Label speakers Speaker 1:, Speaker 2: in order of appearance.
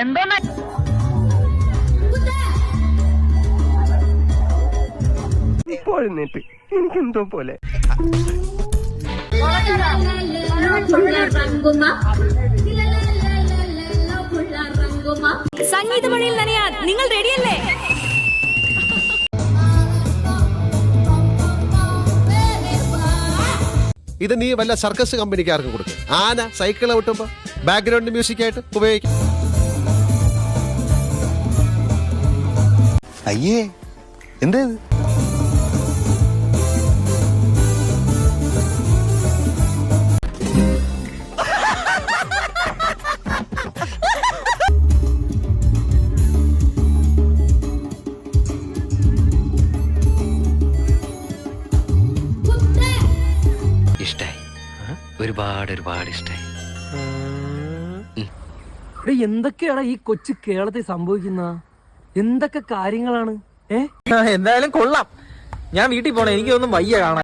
Speaker 1: എന്തോന്നാ എനിക്കെന്തോ പോലെ
Speaker 2: സംഗീത മഴയിൽ നനയാൻ നിങ്ങൾ റെഡിയല്ലേ?
Speaker 3: ഇത് നീ വല്ല സർക്കസ് കമ്പനിക്കാർക്കും കൊടുക്കും. ആന സൈക്കിൾ ഔട്ടുമ്പോ ബാക്ക്ഗ്രൗണ്ട് മ്യൂസിക് ആയിട്ട് ഉപയോഗിക്കും.
Speaker 4: അയ്യേ എന്താ
Speaker 5: ഇഷ്ടായി, ഒരുപാട് ഇഷ്ടായി.
Speaker 6: എന്തൊക്കെയാണ് ഈ കൊച്ചു കേരളത്തിൽ സംഭവിക്കുന്ന? എന്തൊക്കെ കാര്യങ്ങളാണ്?
Speaker 1: എന്തായാലും കൊള്ളാം. ഞാൻ വീട്ടിൽ പോണേ, എനിക്കൊന്നും വയ്യ കാണാൻ.